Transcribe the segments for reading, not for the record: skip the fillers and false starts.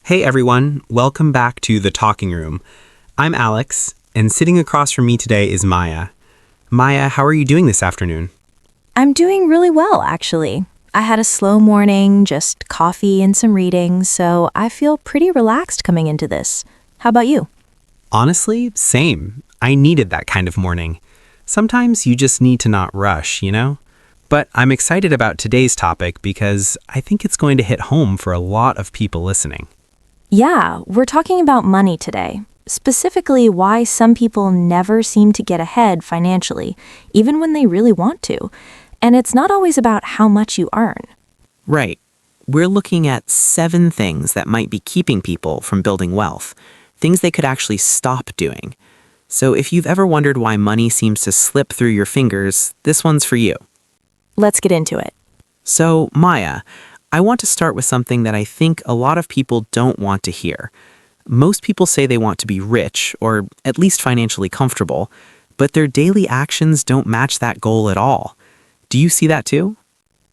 Hey everyone, welcome back to The Talking Room. I'm Alex, and sitting across from me today is Maya. Maya, how are you doing this afternoon? I'm doing really well, actually. I had a slow morning, just coffee and some reading, so I feel pretty relaxed coming into this. How about you? Honestly, same. I needed that kind of morning. Sometimes you just need to not rush, you know? But I'm excited about today's topic because I think it's going to hit home for a lot of people listening. Yeah, we're talking about money today. Specifically, why some people never seem to get ahead financially, even when they really want to. And it's not always about how much you earn. Right. We're looking at 7 things that might be keeping people from building wealth, things they could actually stop doing. So if you've ever wondered why money seems to slip through your fingers, this one's for you. Let's get into it. So, Maya, I want to start with something that I think a lot of people don't want to hear. Most people say they want to be rich, or at least financially comfortable, but their daily actions don't match that goal at all. Do you see that too?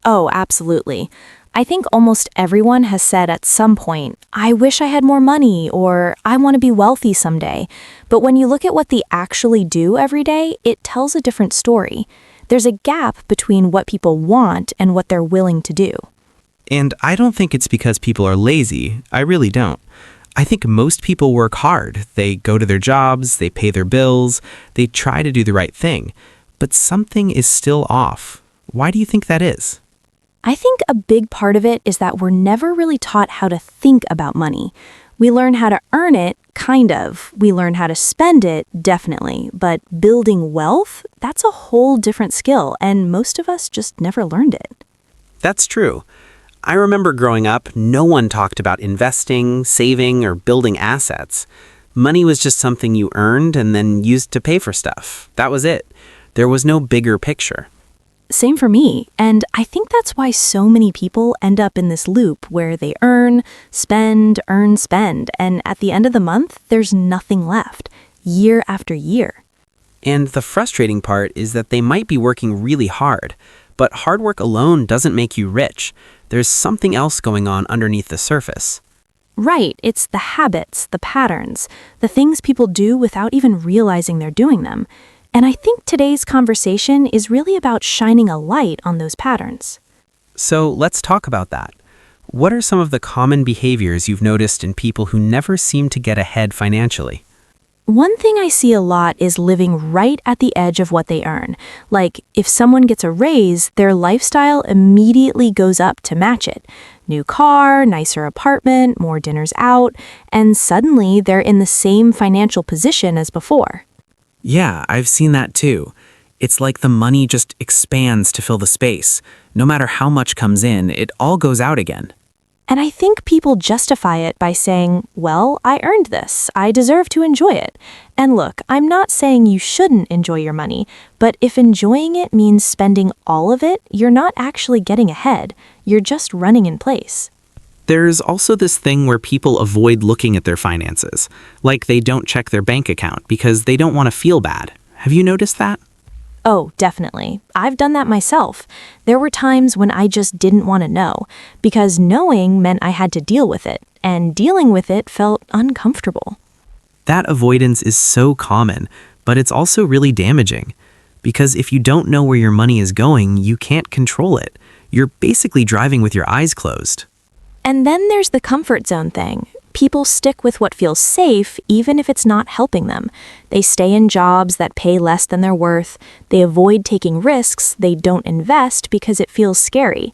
Oh, absolutely. I think almost everyone has said at some point, I wish I had more money, or I want to be wealthy someday. But when you look at what they actually do every day, it tells a different story. There's a gap between what people want and what they're willing to do. And I don't think it's because people are lazy. I really don't. I think most people work hard. They go to their jobs, they pay their bills, they try to do the right thing. But something is still off. Why do you think that is? I think a big part of it is that we're never really taught how to think about money. We learn how to earn it, kind of. We learn how to spend it, definitely. But building wealth, that's a whole different skill, and most of us just never learned it. That's true. I remember growing up, no one talked about investing, saving, or building assets. Money was just something you earned and then used to pay for stuff. That was it. There was no bigger picture. Same for me, and I think that's why so many people end up in this loop where they earn, spend, and at the end of the month, there's nothing left, year after year. And the frustrating part is that they might be working really hard, but hard work alone doesn't make you rich. There's something else going on underneath the surface. Right, it's the habits, the patterns, the things people do without even realizing they're doing them. And I think today's conversation is really about shining a light on those patterns. So let's talk about that. What are some of the common behaviors you've noticed in people who never seem to get ahead financially? One thing I see a lot is living right at the edge of what they earn. Like, if someone gets a raise, their lifestyle immediately goes up to match it. New car, nicer apartment, more dinners out, and suddenly they're in the same financial position as before. Yeah, I've seen that too. It's like the money just expands to fill the space. No matter how much comes in, it all goes out again. And I think people justify it by saying, well, I earned this. I deserve to enjoy it. And look, I'm not saying you shouldn't enjoy your money, but if enjoying it means spending all of it, you're not actually getting ahead. You're just running in place. There's also this thing where people avoid looking at their finances, like they don't check their bank account because they don't want to feel bad. Have you noticed that? Oh, definitely. I've done that myself. There were times when I just didn't want to know, because knowing meant I had to deal with it, and dealing with it felt uncomfortable. That avoidance is so common, but it's also really damaging. Because if you don't know where your money is going, you can't control it. You're basically driving with your eyes closed. And then there's the comfort zone thing. People stick with what feels safe even if it's not helping them. They stay in jobs that pay less than they're worth. They avoid taking risks. They don't invest because it feels scary.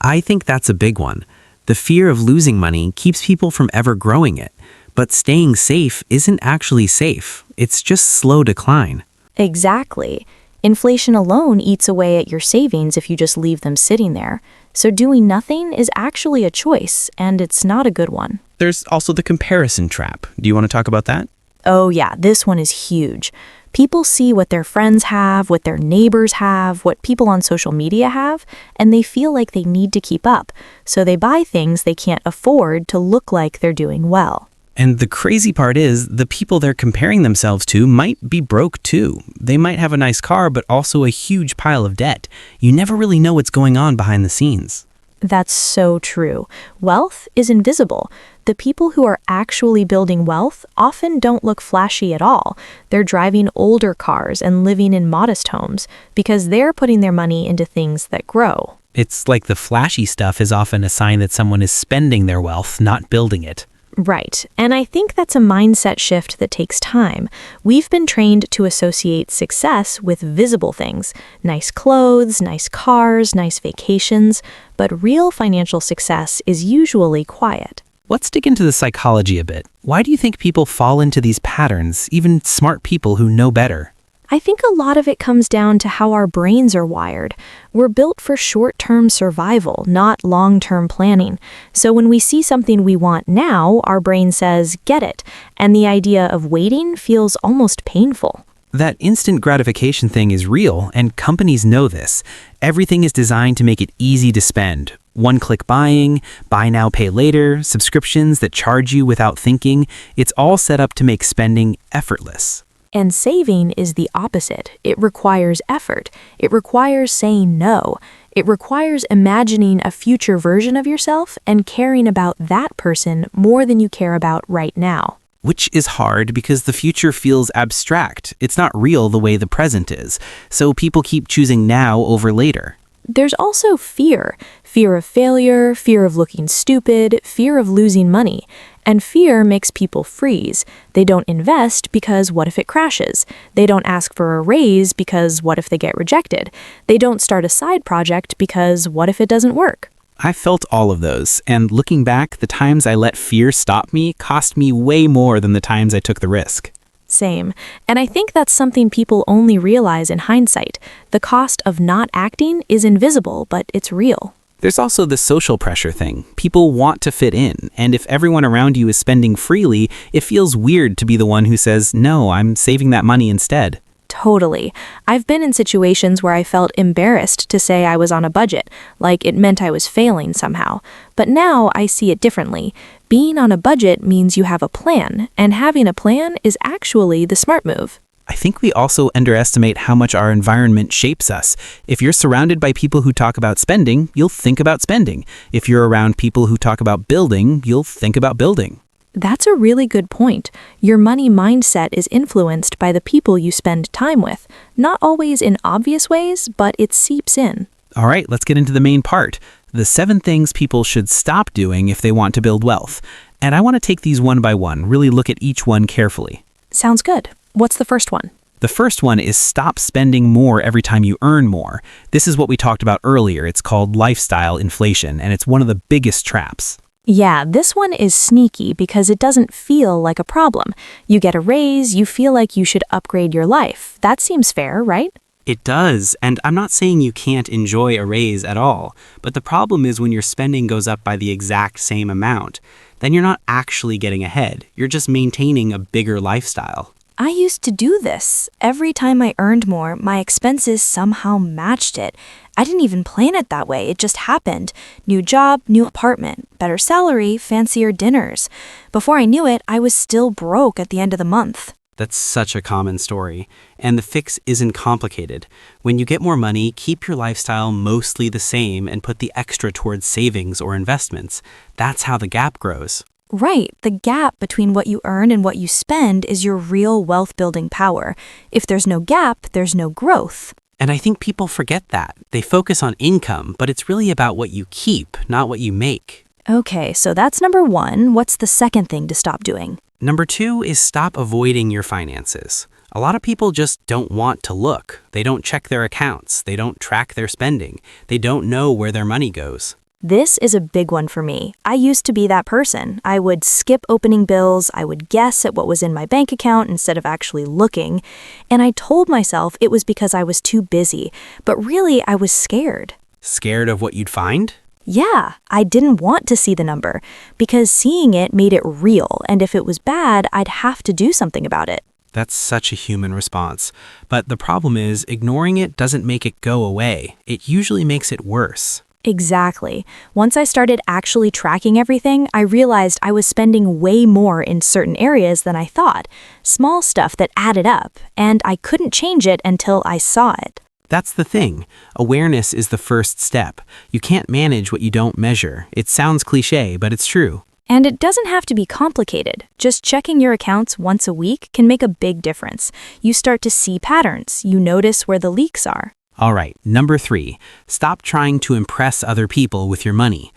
I think that's a big one. The fear of losing money keeps people from ever growing it. But staying safe isn't actually safe. It's just slow decline. Exactly. Inflation alone eats away at your savings if you just leave them sitting there. So doing nothing is actually a choice, and it's not a good one. There's also the comparison trap. Do you want to talk about that? Oh yeah, this one is huge. People see what their friends have, what their neighbors have, what people on social media have, and they feel like they need to keep up. So they buy things they can't afford to look like they're doing well. And the crazy part is, the people they're comparing themselves to might be broke too. They might have a nice car, but also a huge pile of debt. You never really know what's going on behind the scenes. That's so true. Wealth is invisible. The people who are actually building wealth often don't look flashy at all. They're driving older cars and living in modest homes because they're putting their money into things that grow. It's like the flashy stuff is often a sign that someone is spending their wealth, not building it. Right, and I think that's a mindset shift that takes time. We've been trained to associate success with visible things, nice clothes, nice cars, nice vacations, but real financial success is usually quiet. Let's dig into the psychology a bit. Why do you think people fall into these patterns, even smart people who know better? I think a lot of it comes down to how our brains are wired. We're built for short-term survival, not long-term planning. So when we see something we want now, our brain says, get it, and the idea of waiting feels almost painful. That instant gratification thing is real, and companies know this. Everything is designed to make it easy to spend. One-click buying, buy now, pay later, subscriptions that charge you without thinking. It's all set up to make spending effortless. And saving is the opposite. It requires effort. It requires saying no. It requires imagining a future version of yourself and caring about that person more than you care about right now. Which is hard because the future feels abstract. It's not real the way the present is. So people keep choosing now over later. There's also fear. Fear of failure, fear of looking stupid, fear of losing money. And fear makes people freeze. They don't invest because what if it crashes? They don't ask for a raise because what if they get rejected? They don't start a side project because what if it doesn't work? I felt all of those, and looking back, the times I let fear stop me cost me way more than the times I took the risk. Same. And I think that's something people only realize in hindsight. The cost of not acting is invisible, but it's real. There's also the social pressure thing. People want to fit in, and if everyone around you is spending freely, it feels weird to be the one who says, no, I'm saving that money instead. Totally. I've been in situations where I felt embarrassed to say I was on a budget, like it meant I was failing somehow. But now I see it differently. Being on a budget means you have a plan, and having a plan is actually the smart move. I think we also underestimate how much our environment shapes us. If you're surrounded by people who talk about spending, you'll think about spending. If you're around people who talk about building, you'll think about building. That's a really good point. Your money mindset is influenced by the people you spend time with. Not always in obvious ways, but it seeps in. All right, let's get into the main part. The 7 things people should stop doing if they want to build wealth. And I want to take these one by one, really look at each one carefully. Sounds good. What's the first one? The first one is stop spending more every time you earn more. This is what we talked about earlier. It's called lifestyle inflation, and it's one of the biggest traps. Yeah, this one is sneaky because it doesn't feel like a problem. You get a raise, you feel like you should upgrade your life. That seems fair, right? It does, and I'm not saying you can't enjoy a raise at all, but the problem is when your spending goes up by the exact same amount, then you're not actually getting ahead. You're just maintaining a bigger lifestyle. I used to do this. Every time I earned more, my expenses somehow matched it. I didn't even plan it that way. It just happened. New job, new apartment, better salary, fancier dinners. Before I knew it, I was still broke at the end of the month. That's such a common story. And the fix isn't complicated. When you get more money, keep your lifestyle mostly the same and put the extra towards savings or investments. That's how the gap grows. Right. The gap between what you earn and what you spend is your real wealth-building power. If there's no gap, there's no growth. And I think people forget that. They focus on income, but it's really about what you keep, not what you make. Okay, so that's number 1. What's the second thing to stop doing? Number 2 is stop avoiding your finances. A lot of people just don't want to look. They don't check their accounts. They don't track their spending. They don't know where their money goes. This is a big one for me. I used to be that person. I would skip opening bills, I would guess at what was in my bank account instead of actually looking, and I told myself it was because I was too busy, but really I was scared. Scared of what you'd find? Yeah, I didn't want to see the number, because seeing it made it real, and if it was bad, I'd have to do something about it. That's such a human response. But the problem is, ignoring it doesn't make it go away. It usually makes it worse. Exactly. Once I started actually tracking everything, I realized I was spending way more in certain areas than I thought. Small stuff that added up, and I couldn't change it until I saw it. That's the thing. Awareness is the first step. You can't manage what you don't measure. It sounds cliché, but it's true. And it doesn't have to be complicated. Just checking your accounts once a week can make a big difference. You start to see patterns. You notice where the leaks are. All right, number 3, stop trying to impress other people with your money.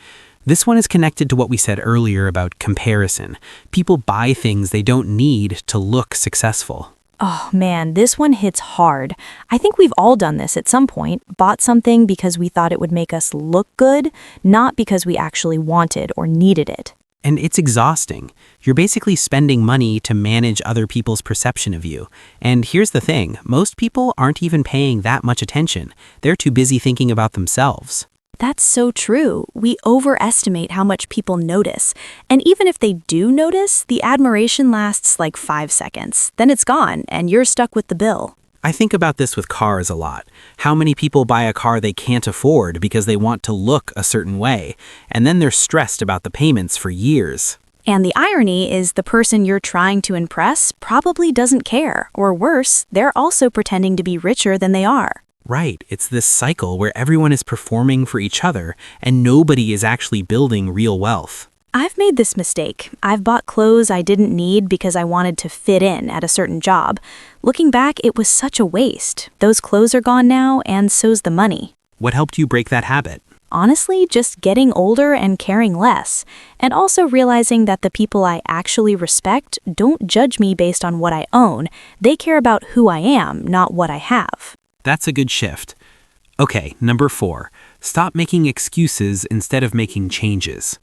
This one is connected to what we said earlier about comparison. People buy things they don't need to look successful. Oh man, this one hits hard. I think we've all done this at some point, bought something because we thought it would make us look good, not because we actually wanted or needed it. And it's exhausting. You're basically spending money to manage other people's perception of you. And here's the thing, most people aren't even paying that much attention. They're too busy thinking about themselves. That's so true. We overestimate how much people notice. And even if they do notice, the admiration lasts like 5 seconds. Then it's gone, and you're stuck with the bill. I think about this with cars a lot. How many people buy a car they can't afford because they want to look a certain way, and then they're stressed about the payments for years. And the irony is the person you're trying to impress probably doesn't care, or worse, they're also pretending to be richer than they are. Right, it's this cycle where everyone is performing for each other, and nobody is actually building real wealth. I've made this mistake. I've bought clothes I didn't need because I wanted to fit in at a certain job. Looking back, it was such a waste. Those clothes are gone now, and so's the money. What helped you break that habit? Honestly, just getting older and caring less. And also realizing that the people I actually respect don't judge me based on what I own. They care about who I am, not what I have. That's a good shift. Okay, number 4. Stop making excuses instead of making changes.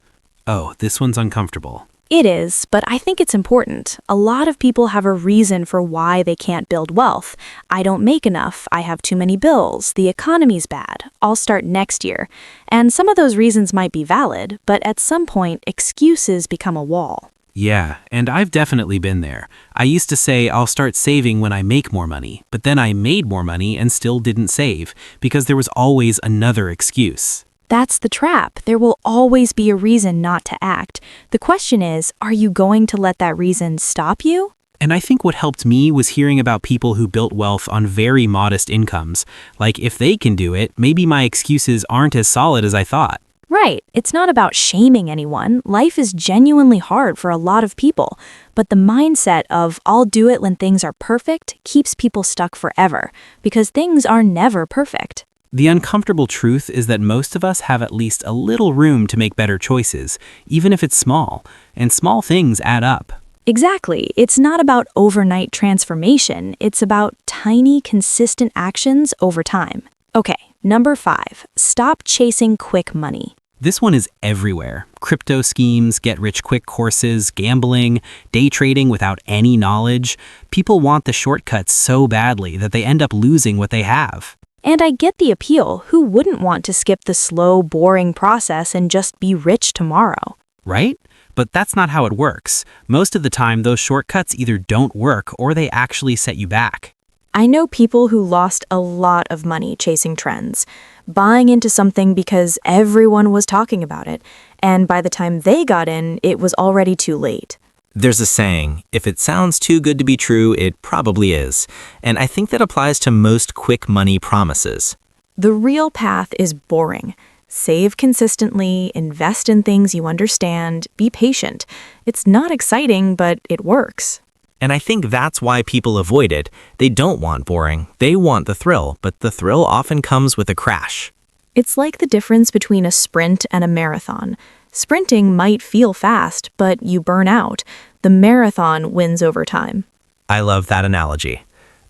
Oh, this one's uncomfortable. It is, but I think it's important. A lot of people have a reason for why they can't build wealth. I don't make enough, I have too many bills, the economy's bad, I'll start next year. And some of those reasons might be valid, but at some point, excuses become a wall. Yeah, and I've definitely been there. I used to say I'll start saving when I make more money, but then I made more money and still didn't save, because there was always another excuse. That's the trap. There will always be a reason not to act. The question is, are you going to let that reason stop you? And I think what helped me was hearing about people who built wealth on very modest incomes. Like, if they can do it, maybe my excuses aren't as solid as I thought. Right. It's not about shaming anyone. Life is genuinely hard for a lot of people. But the mindset of, I'll do it when things are perfect, keeps people stuck forever. Because things are never perfect. The uncomfortable truth is that most of us have at least a little room to make better choices, even if it's small, and small things add up. Exactly. It's not about overnight transformation. It's about tiny, consistent actions over time. Okay, number 5. Stop chasing quick money. This one is everywhere. Crypto schemes, get-rich-quick courses, gambling, day trading without any knowledge. People want the shortcuts so badly that they end up losing what they have. And I get the appeal. Who wouldn't want to skip the slow, boring process and just be rich tomorrow? Right? But that's not how it works. Most of the time, those shortcuts either don't work or they actually set you back. I know people who lost a lot of money chasing trends, buying into something because everyone was talking about it, and by the time they got in, it was already too late. There's a saying, if it sounds too good to be true, it probably is. And I think that applies to most quick money promises. The real path is boring. Save consistently, invest in things you understand, be patient. It's not exciting, but it works. And I think that's why people avoid it. They don't want boring. They want the thrill, but the thrill often comes with a crash. It's like the difference between a sprint and a marathon. Sprinting might feel fast, but you burn out. The marathon wins over time. I love that analogy.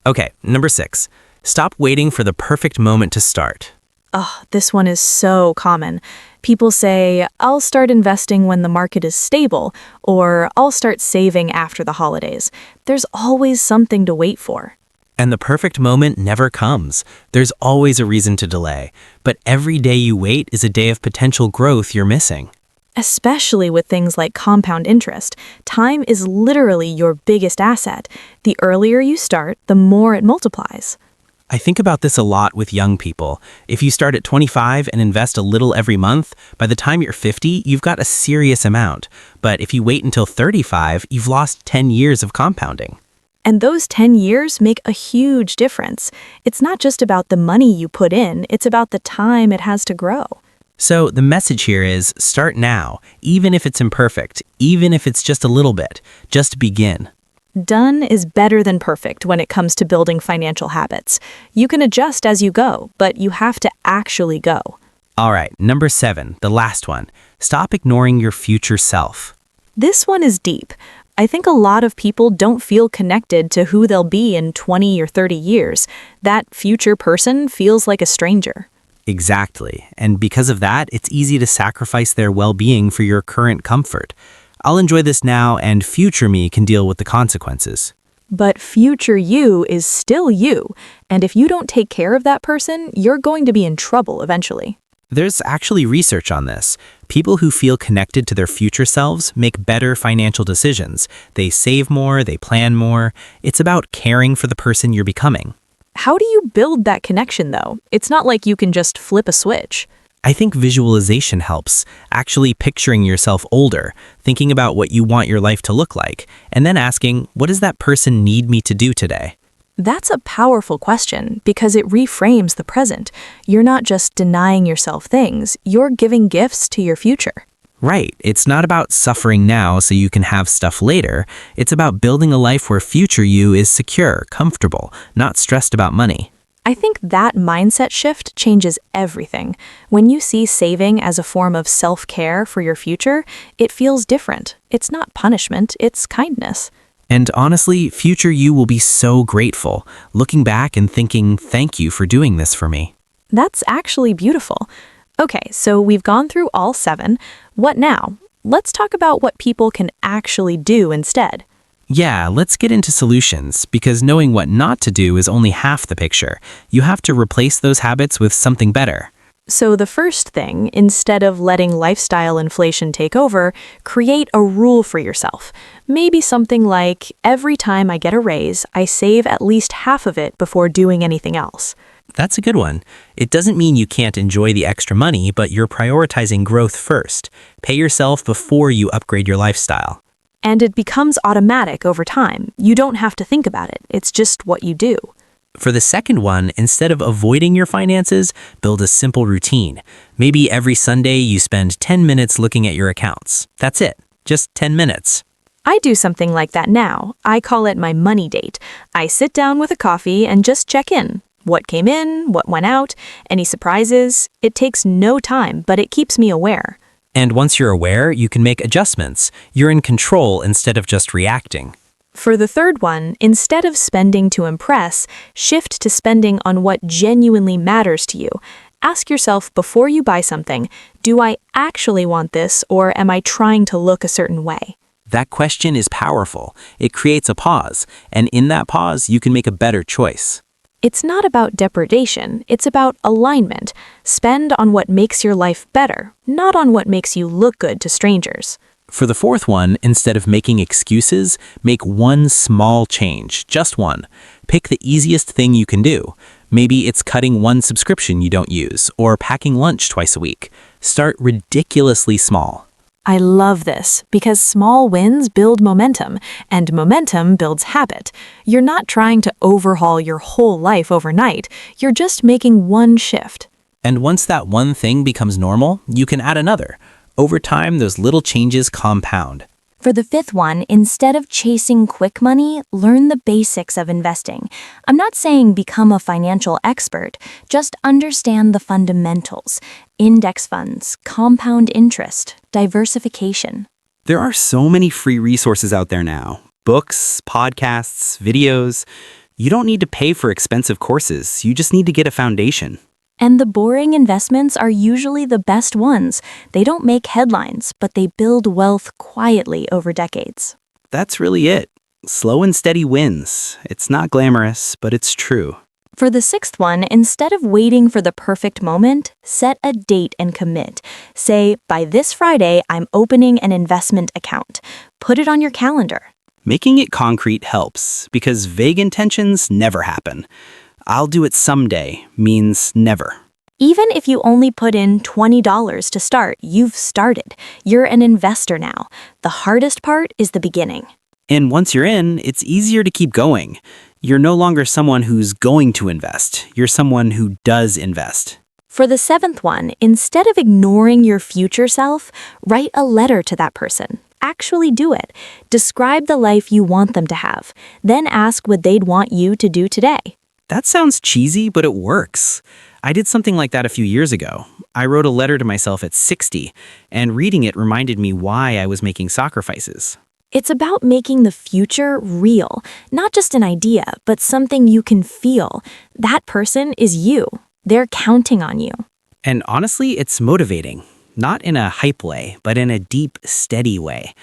Okay, number 6. Stop waiting for the perfect moment to start. Oh, this one is so common. People say, I'll start investing when the market is stable, or I'll start saving after the holidays. There's always something to wait for. And the perfect moment never comes. There's always a reason to delay. But every day you wait is a day of potential growth you're missing. Especially with things like compound interest. Time is literally your biggest asset. The earlier you start, the more it multiplies. I think about this a lot with young people. If you start at 25 and invest a little every month, by the time you're 50, you've got a serious amount. But if you wait until 35, you've lost 10 years of compounding. And those 10 years make a huge difference. It's not just about the money you put in, it's about the time it has to grow. So the message here is start now, even if it's imperfect, even if it's just a little bit. Just begin. Done is better than perfect when it comes to building financial habits. You can adjust as you go, but you have to actually go. All right, number 7, the last one. Stop ignoring your future self. This one is deep. I think a lot of people don't feel connected to who they'll be in 20 or 30 years. That future person feels like a stranger. Exactly. And because of that, it's easy to sacrifice their well-being for your current comfort. I'll enjoy this now, and future me can deal with the consequences. But future you is still you, and if you don't take care of that person, you're going to be in trouble eventually. There's actually research on this. People who feel connected to their future selves make better financial decisions. They save more, they plan more. It's about caring for the person you're becoming. How do you build that connection, though? It's not like you can just flip a switch. I think visualization helps, actually picturing yourself older, thinking about what you want your life to look like, and then asking, what does that person need me to do today? That's a powerful question because it reframes the present. You're not just denying yourself things, you're giving gifts to your future. Right. It's not about suffering now so you can have stuff later. It's about building a life where future you is secure, comfortable, not stressed about money. I think that mindset shift changes everything. When you see saving as a form of self-care for your future, it feels different. It's not punishment, it's kindness. And honestly, future you will be so grateful, looking back and thinking, thank you for doing this for me. That's actually beautiful. Okay, so we've gone through all 7. What now? Let's talk about what people can actually do instead. Yeah, let's get into solutions, because knowing what not to do is only half the picture. You have to replace those habits with something better. So the first thing, instead of letting lifestyle inflation take over, create a rule for yourself. Maybe something like, every time I get a raise, I save at least half of it before doing anything else. That's a good one. It doesn't mean you can't enjoy the extra money, but you're prioritizing growth first. Pay yourself before you upgrade your lifestyle. And it becomes automatic over time. You don't have to think about it. It's just what you do. For the second one, instead of avoiding your finances, build a simple routine. Maybe every Sunday you spend 10 minutes looking at your accounts. That's it. Just 10 minutes. I do something like that now. I call it my money date. I sit down with a coffee and just check in. What came in, what went out, any surprises. It takes no time, but it keeps me aware. And once you're aware, you can make adjustments. You're in control instead of just reacting. For the third one, instead of spending to impress, shift to spending on what genuinely matters to you. Ask yourself before you buy something, do I actually want this or am I trying to look a certain way? That question is powerful. It creates a pause, and in that pause, you can make a better choice. It's not about depredation, it's about alignment. Spend on what makes your life better, not on what makes you look good to strangers. For the fourth one, instead of making excuses, make one small change, just one. Pick the easiest thing you can do. Maybe it's cutting one subscription you don't use, or packing lunch twice a week. Start ridiculously small. I love this because small wins build momentum, and momentum builds habit. You're not trying to overhaul your whole life overnight. You're just making one shift. And once that one thing becomes normal, you can add another. Over time, those little changes compound. For the fifth one, instead of chasing quick money, learn the basics of investing. I'm not saying become a financial expert, just understand the fundamentals. Index funds, compound interest, diversification. There are so many free resources out there now. Books, podcasts, videos. You don't need to pay for expensive courses. You just need to get a foundation. And the boring investments are usually the best ones. They don't make headlines, but they build wealth quietly over decades. That's really it. Slow and steady wins. It's not glamorous, but it's true. For the sixth one, instead of waiting for the perfect moment, set a date and commit. Say, by this Friday, I'm opening an investment account. Put it on your calendar. Making it concrete helps because vague intentions never happen. I'll do it someday means never. Even if you only put in $20 to start, you've started. You're an investor now. The hardest part is the beginning. And once you're in, it's easier to keep going. You're no longer someone who's going to invest. You're someone who does invest. For the seventh one, instead of ignoring your future self, write a letter to that person. Actually do it. Describe the life you want them to have. Then ask what they'd want you to do today. That sounds cheesy, but it works. I did something like that a few years ago. I wrote a letter to myself at 60, and reading it reminded me why I was making sacrifices. It's about making the future real, not just an idea, but something you can feel. That person is you. They're counting on you. And honestly, it's motivating. Not in a hype way, but in a deep, steady way.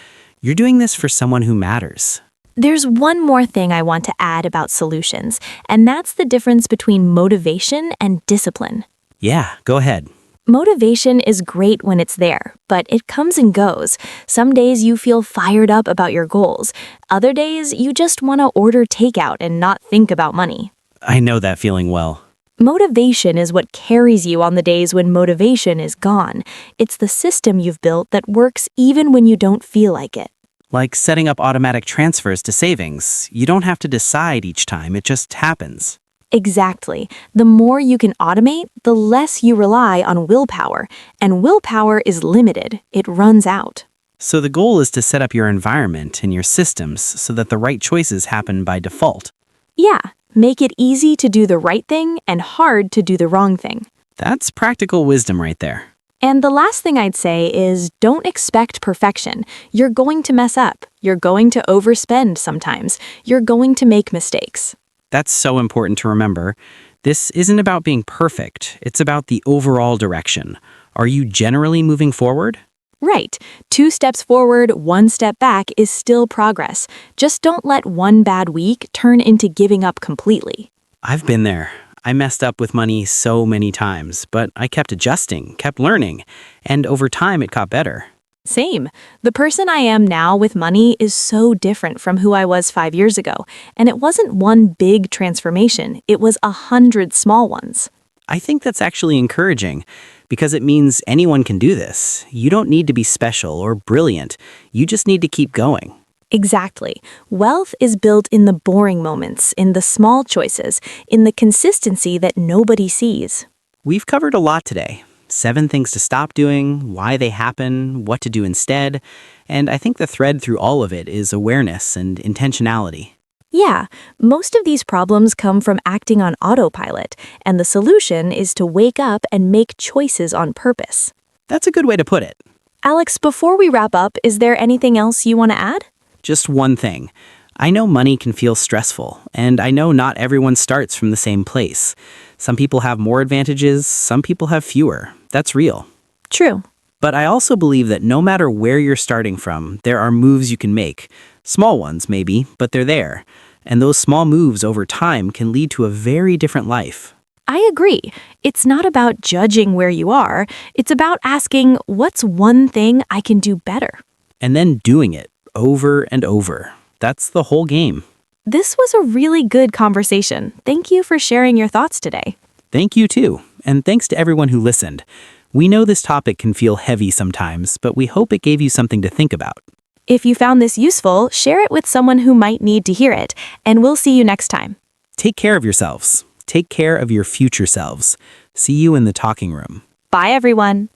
You're doing this for someone who matters. There's one more thing I want to add about solutions, and that's the difference between motivation and discipline. Yeah, go ahead. Motivation is great when it's there, but it comes and goes. Some days you feel fired up about your goals. Other days you just want to order takeout and not think about money. I know that feeling well. Motivation is what carries you on the days when motivation is gone. It's the system you've built that works even when you don't feel like it. Like setting up automatic transfers to savings. You don't have to decide each time, it just happens. Exactly. The more you can automate, the less you rely on willpower. And willpower is limited. It runs out. So the goal is to set up your environment and your systems so that the right choices happen by default. Yeah, make it easy to do the right thing and hard to do the wrong thing. That's practical wisdom right there. And the last thing I'd say is don't expect perfection. You're going to mess up. You're going to overspend sometimes. You're going to make mistakes. That's so important to remember. This isn't about being perfect. It's about the overall direction. Are you generally moving forward? Right. 2 steps forward, 1 step back is still progress. Just don't let one bad week turn into giving up completely. I've been there. I messed up with money so many times, but I kept adjusting, kept learning, and over time it got better. Same. The person I am now with money is so different from who I was 5 years ago, and it wasn't one big transformation, it was 100 small ones. I think that's actually encouraging because it means anyone can do this. You don't need to be special or brilliant. You just need to keep going. Exactly. Wealth is built in the boring moments, in the small choices, in the consistency that nobody sees. We've covered a lot today. 7 things to stop doing, why they happen, what to do instead, and I think the thread through all of it is awareness and intentionality. Yeah, most of these problems come from acting on autopilot, and the solution is to wake up and make choices on purpose. That's a good way to put it. Alex, before we wrap up, is there anything else you want to add? Just one thing. I know money can feel stressful, and I know not everyone starts from the same place. Some people have more advantages, some people have fewer. That's real. True. But I also believe that no matter where you're starting from, there are moves you can make. Small ones, maybe, but they're there. And those small moves over time can lead to a very different life. I agree. It's not about judging where you are. It's about asking, what's one thing I can do better? And then doing it over and over. That's the whole game. This was a really good conversation. Thank you for sharing your thoughts today. Thank you too, and thanks to everyone who listened. We know this topic can feel heavy sometimes, but we hope it gave you something to think about. If you found this useful, share it with someone who might need to hear it, and we'll see you next time. Take care of yourselves. Take care of your future selves. See you in the talking room. Bye, everyone.